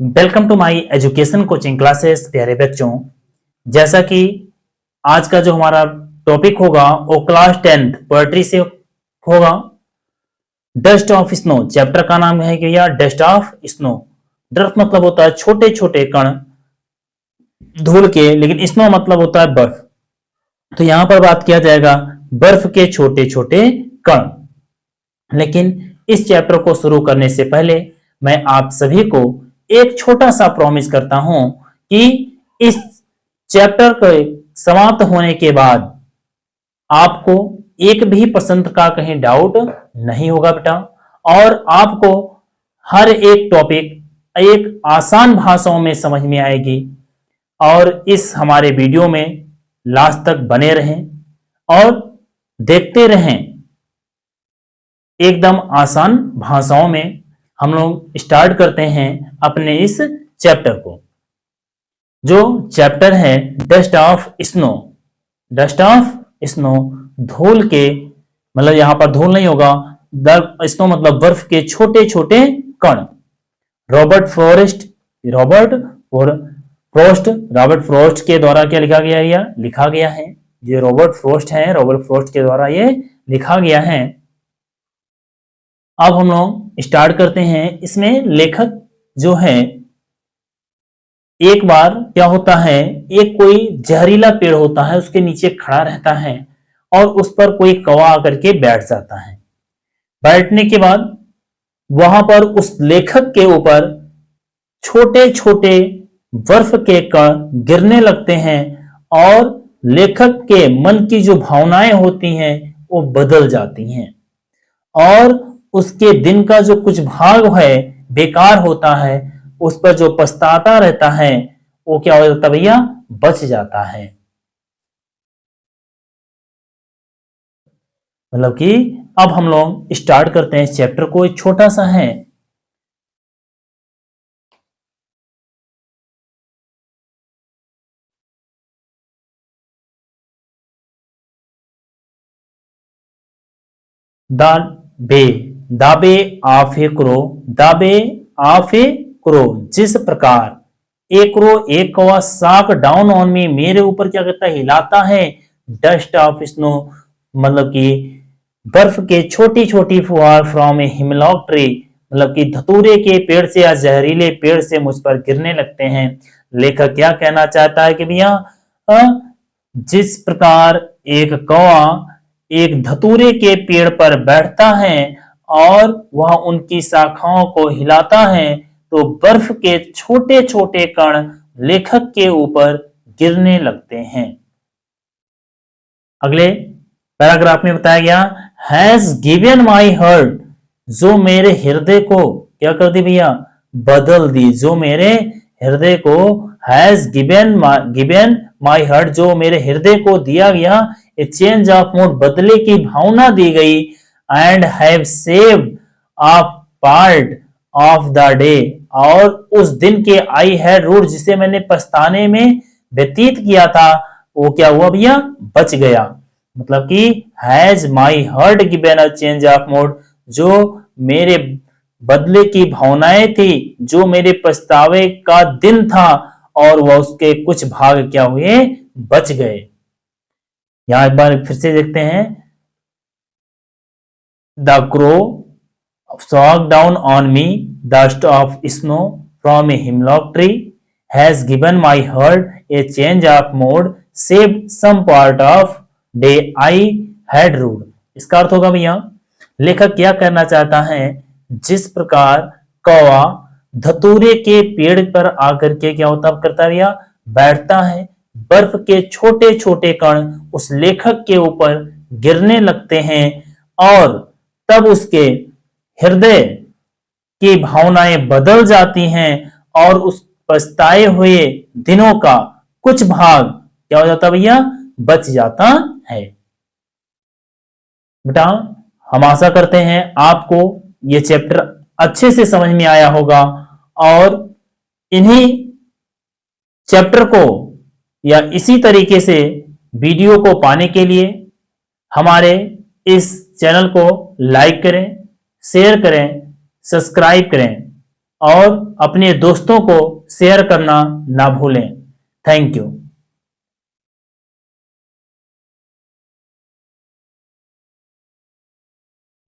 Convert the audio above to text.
Welcome to my education coaching classes. प्यारे बच्चों, जैसा कि आज का जो हमारा टॉपिक होगा वो क्लास 10th पोएट्री से होगा। डस्ट ऑफ स्नो चैप्टर का नाम है कि यार डस्ट ऑफ स्नो। डस्ट मतलब होता है छोटे छोटे कण धूल के, लेकिन स्नो मतलब होता है बर्फ। तो यहां पर बात किया जाएगा बर्फ के छोटे छोटे कण। लेकिन इस चैप्टर को शुरू करने से पहले मैं आप सभी को एक छोटा सा प्रॉमिस करता हूं कि इस चैप्टर के समाप्त होने के बाद आपको एक भी परसेंट का कहीं डाउट नहीं होगा बेटा, और आपको हर एक टॉपिक एक आसान भाषाओं में समझ में आएगी। और इस हमारे वीडियो में लास्ट तक बने रहें और देखते रहें। एकदम आसान भाषाओं में हम लोग स्टार्ट करते हैं अपने इस चैप्टर को, जो चैप्टर है dust of snow. Dust of snow, धूल के, मतलब यहां पर धूल नहीं होगा, स्नो मतलब बर्फ के छोटे छोटे कण। रॉबर्ट फ्रोस्ट के द्वारा क्या लिखा गया है? लिखा गया है, ये रॉबर्ट फ्रोस्ट है, रॉबर्ट फ्रोस्ट के द्वारा ये लिखा गया है। अब हम लोग स्टार्ट करते हैं। इसमें लेखक जो है, एक बार क्या होता है, एक कोई जहरीला पेड़ होता है, उसके नीचे खड़ा रहता है और उस पर कोई कौवा आकर के बैठ जाता है। बैठने के बाद वहां पर उस लेखक के ऊपर छोटे छोटे बर्फ के कण गिरने लगते हैं और लेखक के मन की जो भावनाएं होती हैं वो बदल जाती हैं और उसके दिन का जो कुछ भाग है बेकार होता है, उस पर जो पछताता रहता है वो क्या हो जाता है भैया? बच जाता है। मतलब कि अब हम लोग स्टार्ट करते हैं इस चैप्टर को। एक छोटा सा है, दाबे दाबे आफे करो, दाबे आफे करो। जिस प्रकार एक रो एक कौवा साक डाउन ऑन मी, मेरे ऊपर क्या करता है? हिलाता है। डस्ट ऑफ स्नो मतलब कि बर्फ के छोटी छोटी फुहार फ्रॉम ए हिमलॉक ट्री, मतलब कि धतूरे के पेड़ से या जहरीले पेड़ से मुझ पर गिरने लगते हैं। लेखक क्या कहना चाहता है कि भैया जिस प्रकार एक कौवा एक धतूरे के पेड़ पर बैठता है और वह उनकी शाखाओं को हिलाता है, तो बर्फ के छोटे छोटे कण लेखक के ऊपर गिरने लगते हैं। अगले पैराग्राफ में बताया गया, हैज गिवन माई हार्ट, जो मेरे हृदय को क्या कर दी भैया? बदल दी। जो मेरे हृदय को, हैज गिवन माई हार्ट, जो मेरे हृदय को दिया गया, ए चेंज ऑफ मूड, बदले की भावना दी गई, and have saved a part of the day, और उस दिन के आई हैड रूड, जिसे मैंने पछताने में व्यतीत किया था, वो क्या हुआ भैया? बच गया। मतलब कि has my heart given a change of mood, जो मेरे बदले की भावनाएं थी, जो मेरे पछतावे का दिन था, और वह उसके कुछ भाग क्या हुए? बच गए। यहां एक बार फिर से देखते हैं। The crow shook down on me, dust of snow from a hemlock tree, has given my heart a change of mood, save some part of day I had rued. इसका अर्थ होगा भैया, लेखक क्या कहना चाहता है, जिस प्रकार कौवा धतूरे के पेड़ पर आकर के क्या होता करता भैया? बैठता है, बर्फ के छोटे छोटे कण उस लेखक के ऊपर गिरने लगते हैं और तब उसके हृदय की भावनाएं बदल जाती हैं और उस पछताए हुए दिनों का कुछ भाग क्या हो जाता भैया? बच जाता है। बेटा, हम आशा करते हैं आपको ये चैप्टर अच्छे से समझ में आया होगा, और इन्हीं चैप्टर को या इसी तरीके से वीडियो को पाने के लिए हमारे इस चैनल को लाइक करें, शेयर करें, सब्सक्राइब करें और अपने दोस्तों को शेयर करना ना भूलें। Thank you.